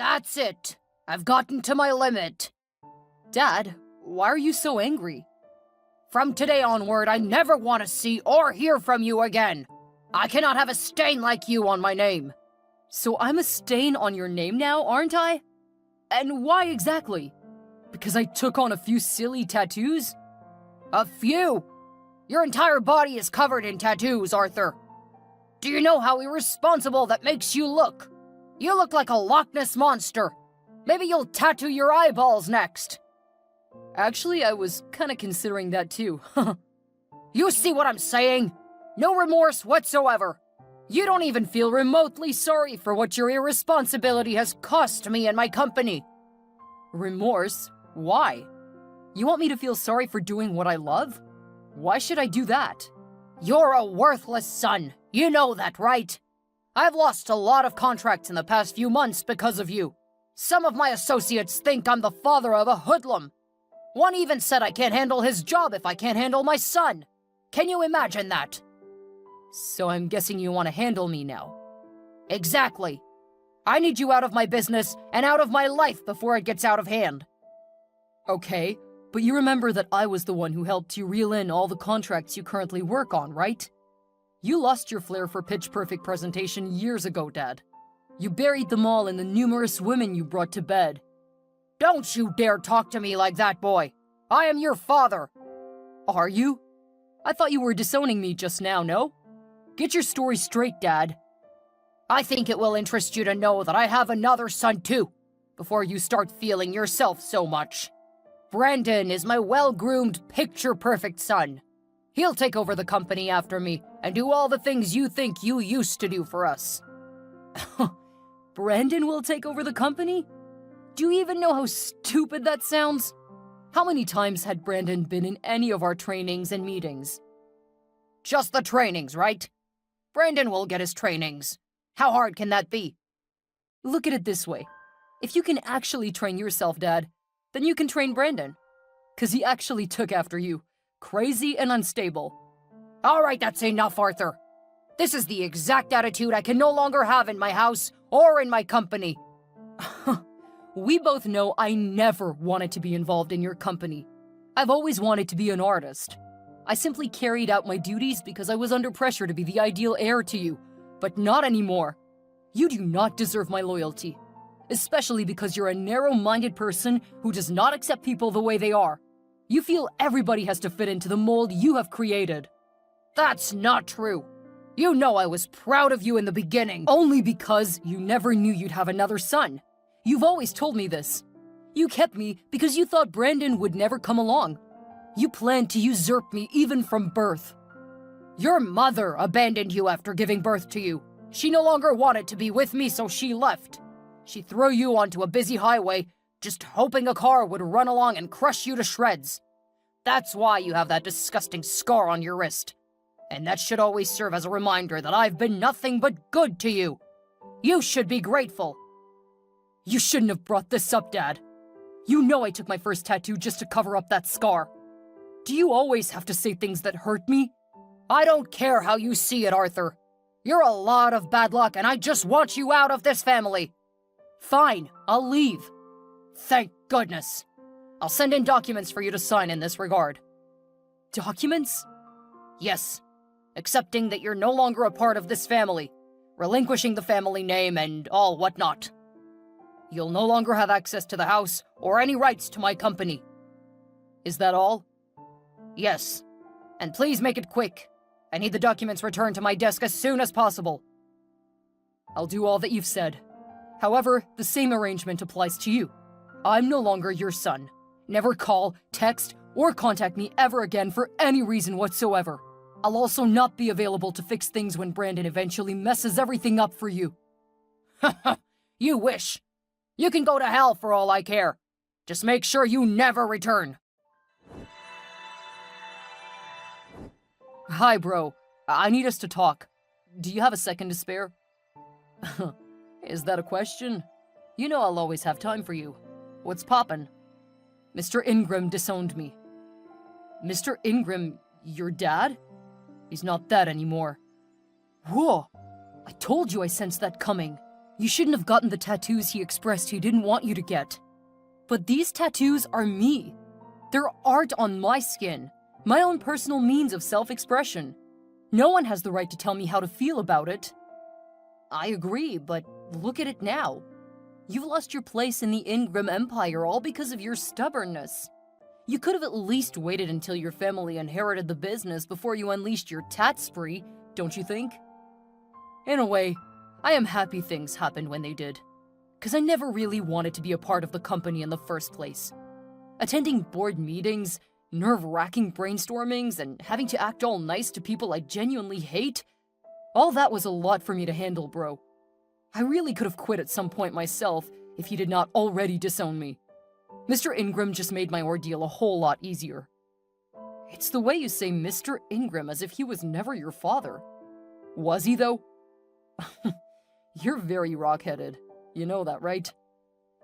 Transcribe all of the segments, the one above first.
That's it. I've gotten to my limit. Dad, why are you so angry? From today onward, I never want to see or hear from you again. I cannot have a stain like you on my name. So I'm a stain on your name now, aren't I? And why exactly? Because I took on a few silly tattoos? A few? Your entire body is covered in tattoos, Arthur. Do you know how irresponsible that makes you look? You look like a Loch Ness monster. Maybe you'll tattoo your eyeballs next. Actually, I was kinda considering that too. You see what I'm saying? No remorse whatsoever. You don't even feel remotely sorry for what your irresponsibility has cost me and my company. Remorse? Why? You want me to feel sorry for doing what I love? Why should I do that? You're a worthless son. You know that, right? I've lost a lot of contracts in the past few months because of you. Some of my associates think I'm the father of a hoodlum. One even said I can't handle his job if I can't handle my son. Can you imagine that? So I'm guessing you want to handle me now. Exactly. I need you out of my business and out of my life before it gets out of hand. Okay, but you remember that I was the one who helped you reel in all the contracts you currently work on, right? You lost your flair for pitch-perfect presentation years ago, Dad. You buried them all in the numerous women you brought to bed. Don't you dare talk to me like that, boy. I am your father. Are you? I thought you were disowning me just now, no? Get your story straight, Dad. I think it will interest you to know that I have another son too, before you start feeling yourself so much. Brandon is my well-groomed, picture-perfect son. He'll take over the company after me and do all the things you think you used to do for us. Brandon will take over the company? Do you even know how stupid that sounds? How many times had Brandon been in any of our trainings and meetings? Just the trainings, right? Brandon will get his trainings. How hard can that be? Look at it this way. If you can actually train yourself, Dad, then you can train Brandon. 'Cause he actually took after you. Crazy and unstable. All right, that's enough, Arthur. This is the exact attitude I can no longer have in my house or in my company. We both know I never wanted to be involved in your company. I've always wanted to be an artist. I simply carried out my duties because I was under pressure to be the ideal heir to you, but not anymore. You do not deserve my loyalty, especially because you're a narrow-minded person who does not accept people the way they are. You feel everybody has to fit into the mold you have created. That's not true. You know I was proud of you in the beginning. Only because you never knew you'd have another son. You've always told me this. You kept me because you thought Brandon would never come along. You planned to usurp me even from birth. Your mother abandoned you after giving birth to you. She no longer wanted to be with me, so she left. She threw you onto a busy highway, just hoping a car would run along and crush you to shreds. That's why you have that disgusting scar on your wrist. And that should always serve as a reminder that I've been nothing but good to you. You should be grateful. You shouldn't have brought this up, Dad. You know I took my first tattoo just to cover up that scar. Do you always have to say things that hurt me? I don't care how you see it, Arthur. You're a lot of bad luck, and I just want you out of this family. Fine, I'll leave. Thank goodness. I'll send in documents for you to sign in this regard. Documents? Yes. Accepting that you're no longer a part of this family, relinquishing the family name and all whatnot. You'll no longer have access to the house or any rights to my company. Is that all? Yes. And please make it quick. I need the documents returned to my desk as soon as possible. I'll do all that you've said. However, the same arrangement applies to you. I'm no longer your son. Never call, text, or contact me ever again for any reason whatsoever. I'll also not be available to fix things when Brandon eventually messes everything up for you. You wish. You can go to hell for all I care. Just make sure you never return. Hi, bro. I need us to talk. Do you have a second to spare? Is that a question? You know I'll always have time for you. What's poppin'? Mr. Ingram disowned me. Mr. Ingram, your dad? He's not that anymore. Whoa! I told you I sensed that coming. You shouldn't have gotten the tattoos he expressed he didn't want you to get. But these tattoos are me. They're art on my skin, my own personal means of self-expression. No one has the right to tell me how to feel about it. I agree, but look at it now. You've lost your place in the Ingram Empire all because of your stubbornness. You could have at least waited until your family inherited the business before you unleashed your tat spree, don't you think? In a way, I am happy things happened when they did, because I never really wanted to be a part of the company in the first place. Attending board meetings, nerve-wracking brainstormings, and having to act all nice to people I genuinely hate, all that was a lot for me to handle, bro. I really could have quit at some point myself if he did not already disown me. Mr. Ingram just made my ordeal a whole lot easier. It's the way you say Mr. Ingram as if he was never your father. Was he, though? You're very rock-headed. You know that, right?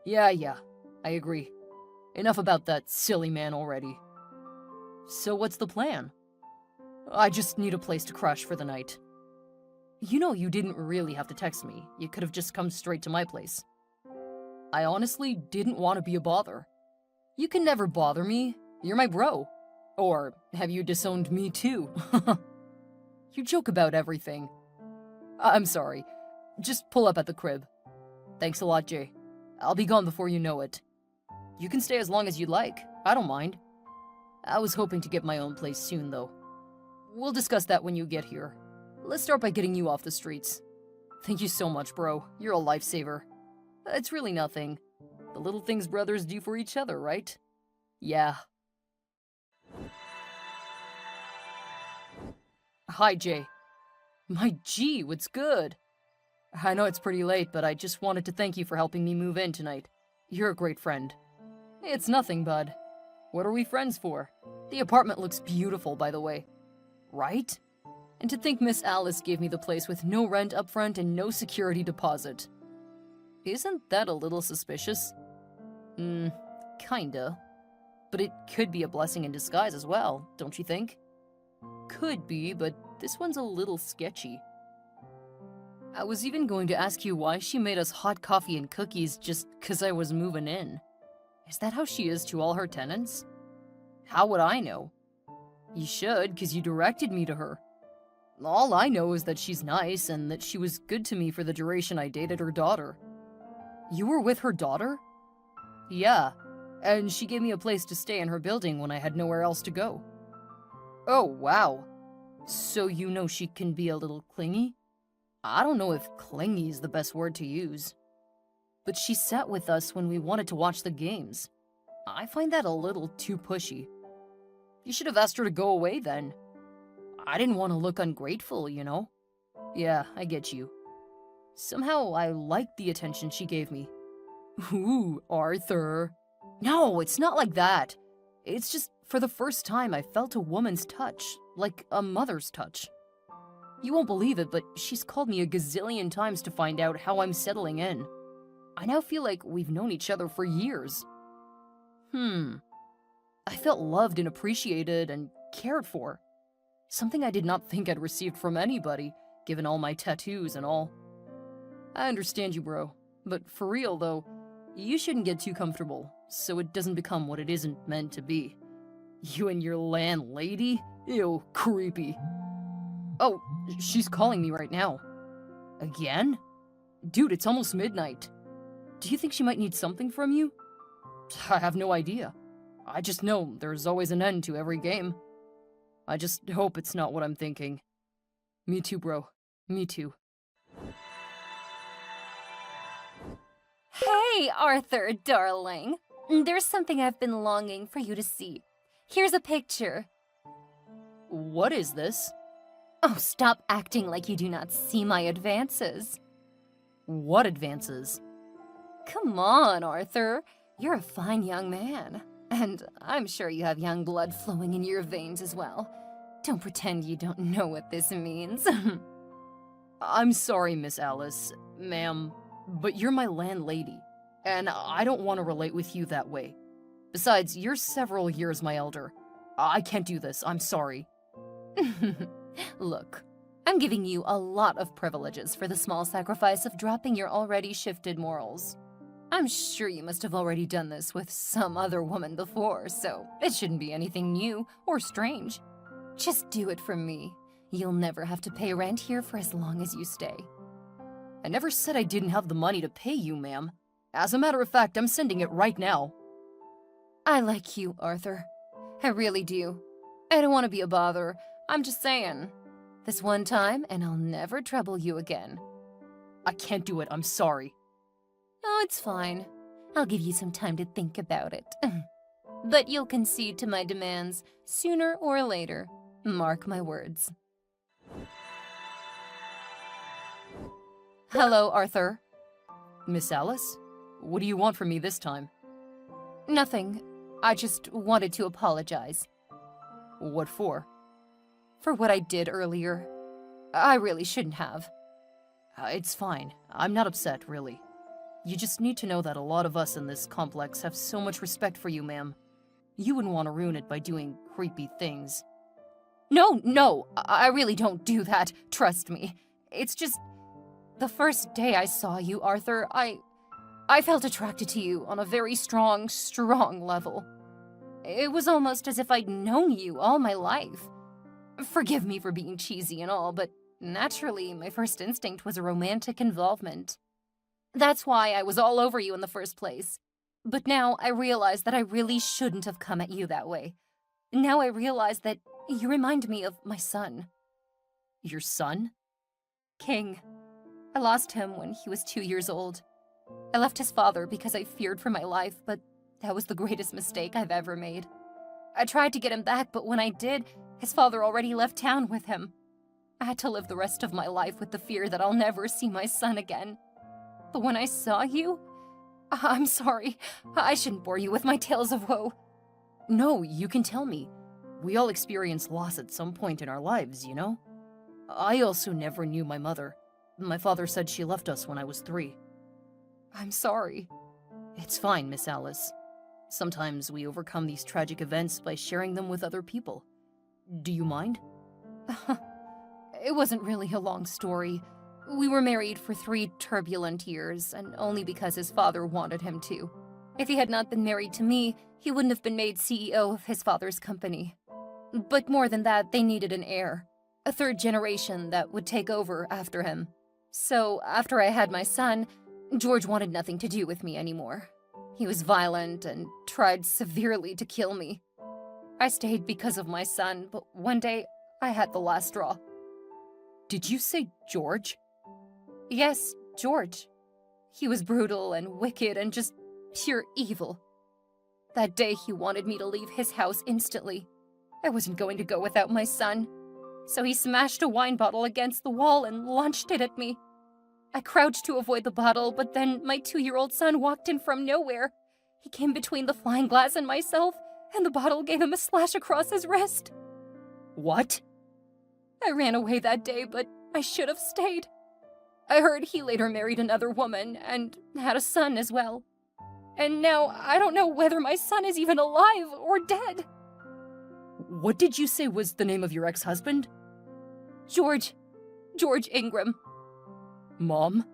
Yeah, I agree. Enough about that silly man already. So what's the plan? I just need a place to crash for the night. You know you didn't really have to text me. You could have just come straight to my place. I honestly didn't want to be a bother. You can never bother me. You're my bro. Or have you disowned me too? You joke about everything. I'm sorry. Just pull up at the crib. Thanks a lot, Jay. I'll be gone before you know it. You can stay as long as you'd like. I don't mind. I was hoping to get my own place soon, though. We'll discuss that when you get here. Let's start by getting you off the streets. Thank you so much, bro. You're a lifesaver. It's really nothing. The little things brothers do for each other, right? Yeah. Hi, Jay. My G, what's good? I know it's pretty late, but I just wanted to thank you for helping me move in tonight. You're a great friend. It's nothing, bud. What are we friends for? The apartment looks beautiful, by the way. Right? And to think Miss Alice gave me the place with no rent up front and no security deposit. Isn't that a little suspicious? Kinda. But it could be a blessing in disguise as well, don't you think? Could be, but this one's a little sketchy. I was even going to ask you why she made us hot coffee and cookies just 'cause I was moving in. Is that how she is to all her tenants? How would I know? You should, 'cause you directed me to her. All I know is that she's nice and that she was good to me for the duration I dated her daughter. You were with her daughter? Yeah, and she gave me a place to stay in her building when I had nowhere else to go. Oh, wow. So you know she can be a little clingy? I don't know if clingy is the best word to use. But she sat with us when we wanted to watch the games. I find that a little too pushy. You should have asked her to go away then. I didn't want to look ungrateful, you know? Yeah, I get you. Somehow I liked the attention she gave me. Ooh, Arthur. No, it's not like that. It's just for the first time I felt a woman's touch, like a mother's touch. You won't believe it, but she's called me a gazillion times to find out how I'm settling in. I now feel like we've known each other for years. I felt loved and appreciated and cared for. Something I did not think I'd received from anybody, given all my tattoos and all. I understand you, bro. But for real, though, you shouldn't get too comfortable, so it doesn't become what it isn't meant to be. You and your landlady? Ew, creepy. Oh, she's calling me right now. Again? Dude, it's almost midnight. Do you think she might need something from you? I have no idea. I just know there's always an end to every game. I just hope it's not what I'm thinking. Me too, bro. Me too. Hey, Arthur, darling. There's something I've been longing for you to see. Here's a picture. What is this? Oh, stop acting like you do not see my advances. What advances? Come on, Arthur. You're a fine young man. And I'm sure you have young blood flowing in your veins as well. Don't pretend you don't know what this means. I'm sorry, Miss Alice, ma'am, but you're my landlady, and I don't want to relate with you that way. Besides, you're several years my elder. I can't do this, I'm sorry. Look, I'm giving you a lot of privileges for the small sacrifice of dropping your already shifted morals. I'm sure you must have already done this with some other woman before, so it shouldn't be anything new or strange. Just do it for me. You'll never have to pay rent here for as long as you stay. I never said I didn't have the money to pay you, ma'am. As a matter of fact, I'm sending it right now. I like you, Arthur. I really do. I don't want to be a bother. I'm just saying. This one time, and I'll never trouble you again. I can't do it, I'm sorry. Oh, it's fine. I'll give you some time to think about it. But you'll concede to my demands sooner or later. Mark my words. Hello, Arthur. Miss Alice? What do you want from me this time? Nothing. I just wanted to apologize. What for? For what I did earlier. I really shouldn't have. It's fine. I'm not upset, really. You just need to know that a lot of us in this complex have so much respect for you, ma'am. You wouldn't want to ruin it by doing creepy things. No, I really don't do that, trust me. It's just, the first day I saw you, Arthur, I felt attracted to you on a very strong level. It was almost as if I'd known you all my life. Forgive me for being cheesy and all, but naturally, my first instinct was a romantic involvement. That's why I was all over you in the first place. But now I realize that I really shouldn't have come at you that way. Now I realize that you remind me of my son. Your son? King. I lost him when he was 2 years old. I left his father because I feared for my life, but that was the greatest mistake I've ever made. I tried to get him back, but when I did, his father already left town with him. I had to live the rest of my life with the fear that I'll never see my son again. But when I saw you, I'm sorry, I shouldn't bore you with my tales of woe. No, you can tell me. We all experience loss at some point in our lives, you know? I also never knew my mother. My father said she left us when I was 3. I'm sorry. It's fine, Miss Alice. Sometimes we overcome these tragic events by sharing them with other people. Do you mind? It wasn't really a long story. We were married for 3 turbulent years, and only because his father wanted him to. If he had not been married to me, he wouldn't have been made CEO of his father's company. But more than that, they needed an heir, a 3rd generation that would take over after him. So, after I had my son, George wanted nothing to do with me anymore. He was violent and tried severely to kill me. I stayed because of my son, but one day, I had the last straw. Did you say George? Yes, George. He was brutal and wicked and just pure evil. That day, he wanted me to leave his house instantly. I wasn't going to go without my son. So he smashed a wine bottle against the wall and launched it at me. I crouched to avoid the bottle, but then my 2-year-old son walked in from nowhere. He came between the flying glass and myself, and the bottle gave him a slash across his wrist. What? I ran away that day, but I should have stayed. I heard he later married another woman and had a son as well. And now I don't know whether my son is even alive or dead. What did you say was the name of your ex-husband? George Ingram. Mom?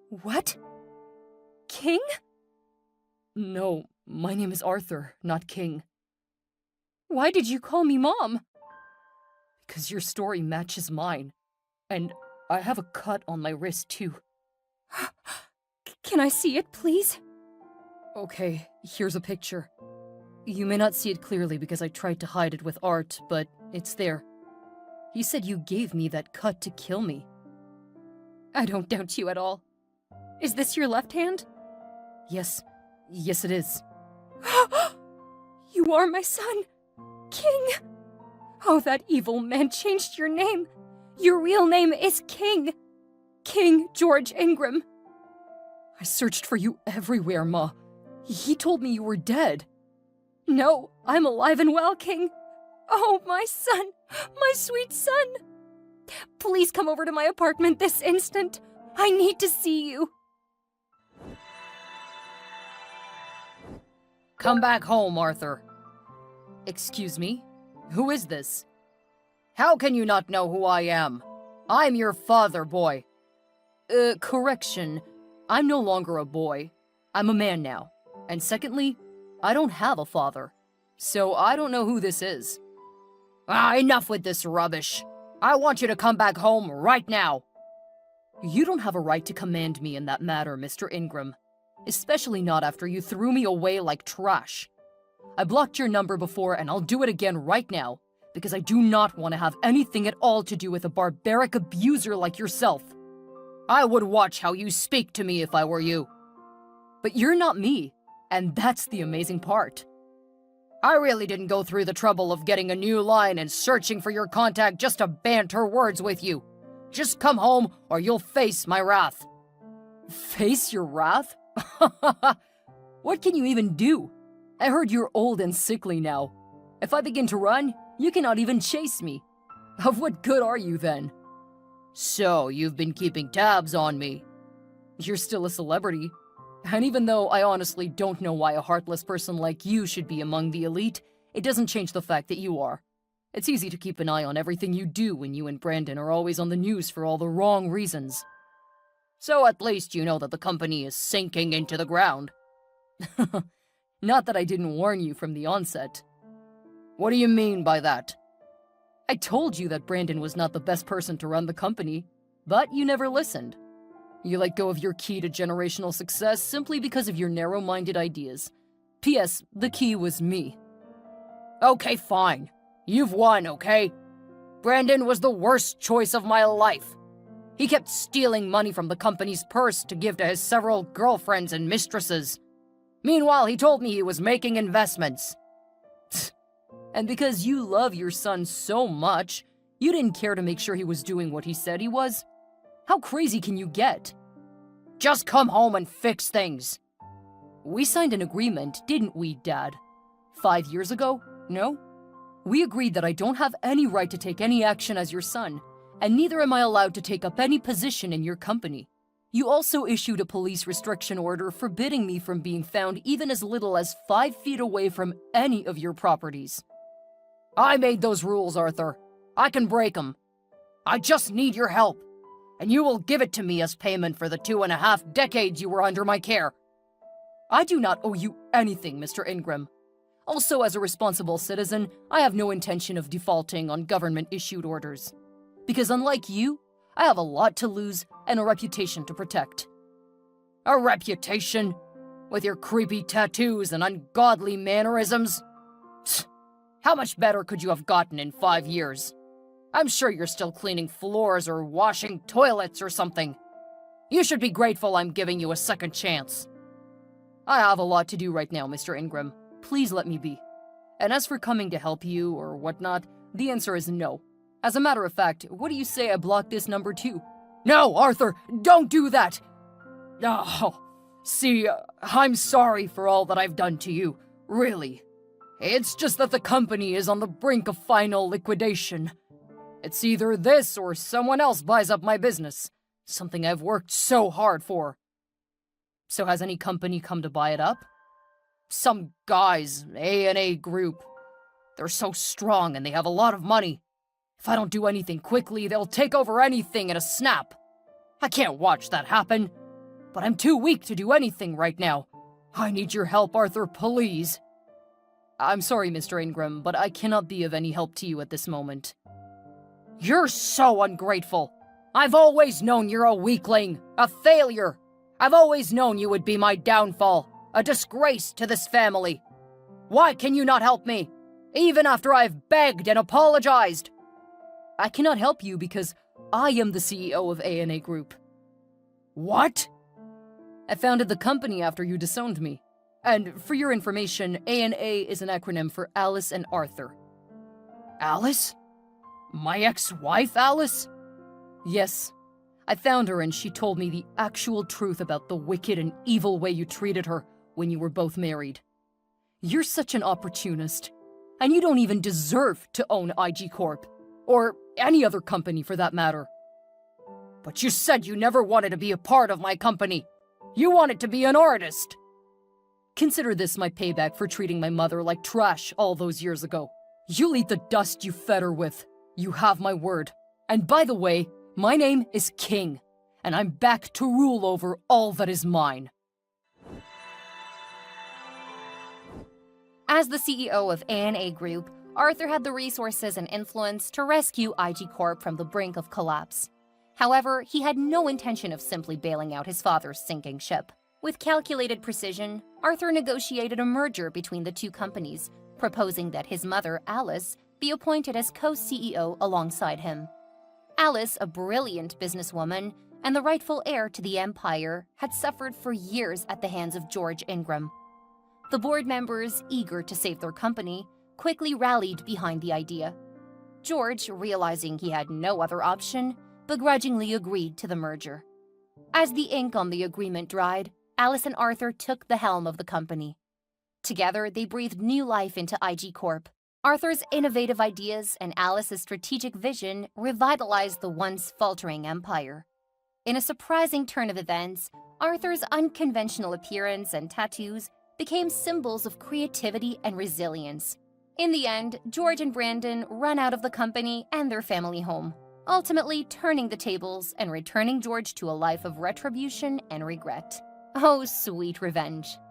What? King? No, my name is Arthur, not King. Why did you call me Mom? Because your story matches mine. And I have a cut on my wrist, too. Can I see it, please? Okay, here's a picture. You may not see it clearly because I tried to hide it with art, but it's there. You said you gave me that cut to kill me. I don't doubt you at all. Is this your left hand? Yes it is. You are my son, King! Oh, that evil man changed your name. Your real name is King. King George Ingram. I searched for you everywhere, Ma. He told me you were dead. No, I'm alive and well, King. Oh, my son, my sweet son. Please come over to my apartment this instant. I need to see you. Come back home, Arthur. Excuse me? Who is this? How can you not know who I am? I'm your father, boy. Correction. I'm no longer a boy. I'm a man now. And secondly, I don't have a father. So I don't know who this is. Enough with this rubbish. I want you to come back home right now. You don't have a right to command me in that matter, Mr. Ingram. Especially not after you threw me away like trash. I blocked your number before and I'll do it again right now, because I do not want to have anything at all to do with a barbaric abuser like yourself. I would watch how you speak to me if I were you. But you're not me, and that's the amazing part. I really didn't go through the trouble of getting a new line and searching for your contact just to banter words with you. Just come home or you'll face my wrath. Face your wrath? What can you even do? I heard you're old and sickly now. If I begin to run, you cannot even chase me. Of what good are you then? So, you've been keeping tabs on me. You're still a celebrity. And even though I honestly don't know why a heartless person like you should be among the elite, it doesn't change the fact that you are. It's easy to keep an eye on everything you do when you and Brandon are always on the news for all the wrong reasons. So at least you know that the company is sinking into the ground. Not that I didn't warn you from the onset. What do you mean by that? I told you that Brandon was not the best person to run the company, but you never listened. You let go of your key to generational success simply because of your narrow-minded ideas. P.S. The key was me. Okay, fine. You've won, okay? Brandon was the worst choice of my life. He kept stealing money from the company's purse to give to his several girlfriends and mistresses. Meanwhile, he told me he was making investments. And because you love your son so much, you didn't care to make sure he was doing what he said he was? How crazy can you get? Just come home and fix things. We signed an agreement, didn't we, Dad? 5 years ago? No? We agreed that I don't have any right to take any action as your son, and neither am I allowed to take up any position in your company. You also issued a police restriction order forbidding me from being found even as little as 5 feet away from any of your properties. I made those rules, Arthur. I can break them. I just need your help, and you will give it to me as payment for the 2.5 decades you were under my care. I do not owe you anything, Mr. Ingram. Also, as a responsible citizen, I have no intention of defaulting on government-issued orders. Because unlike you, I have a lot to lose and a reputation to protect. A reputation? With your creepy tattoos and ungodly mannerisms? Psst. How much better could you have gotten in 5 years? I'm sure you're still cleaning floors or washing toilets or something. You should be grateful I'm giving you a second chance. I have a lot to do right now, Mr. Ingram. Please let me be. And as for coming to help you or whatnot, the answer is no. As a matter of fact, what do you say I block this number too? No, Arthur, don't do that! Oh, see, I'm sorry for all that I've done to you, really. It's just that the company is on the brink of final liquidation. It's either this or someone else buys up my business, something I've worked so hard for. So has any company come to buy it up? Some guys, A&A Group. They're so strong and they have a lot of money. If I don't do anything quickly, they'll take over anything in a snap. I can't watch that happen. But I'm too weak to do anything right now. I need your help, Arthur, please. I'm sorry, Mr. Ingram, but I cannot be of any help to you at this moment. You're so ungrateful. I've always known you're a weakling, a failure. I've always known you would be my downfall, a disgrace to this family. Why can you not help me, even after I've begged and apologized? I cannot help you because I am the CEO of A&A Group. What? I founded the company after you disowned me. And for your information, A&A is an acronym for Alice and Arthur. Alice? My ex-wife, Alice? Yes. I found her and she told me the actual truth about the wicked and evil way you treated her when you were both married. You're such an opportunist. And you don't even deserve to own IG Corp. Or any other company for that matter. But you said you never wanted to be a part of my company. You wanted to be an artist. Consider this my payback for treating my mother like trash all those years ago. You'll eat the dust you fed her with. You have my word. And by the way, my name is King, and I'm back to rule over all that is mine. As the CEO of A&A Group, Arthur had the resources and influence to rescue IG Corp from the brink of collapse. However, he had no intention of simply bailing out his father's sinking ship. With calculated precision, Arthur negotiated a merger between the two companies, proposing that his mother, Alice, be appointed as co-CEO alongside him. Alice, a brilliant businesswoman and the rightful heir to the empire, had suffered for years at the hands of George Ingram. The board members, eager to save their company, quickly rallied behind the idea. George, realizing he had no other option, begrudgingly agreed to the merger. As the ink on the agreement dried, Alice and Arthur took the helm of the company. Together, they breathed new life into IG Corp. Arthur's innovative ideas and Alice's strategic vision revitalized the once faltering empire. In a surprising turn of events, Arthur's unconventional appearance and tattoos became symbols of creativity and resilience. In the end, George and Brandon ran out of the company and their family home, ultimately turning the tables and returning George to a life of retribution and regret. Oh, sweet revenge.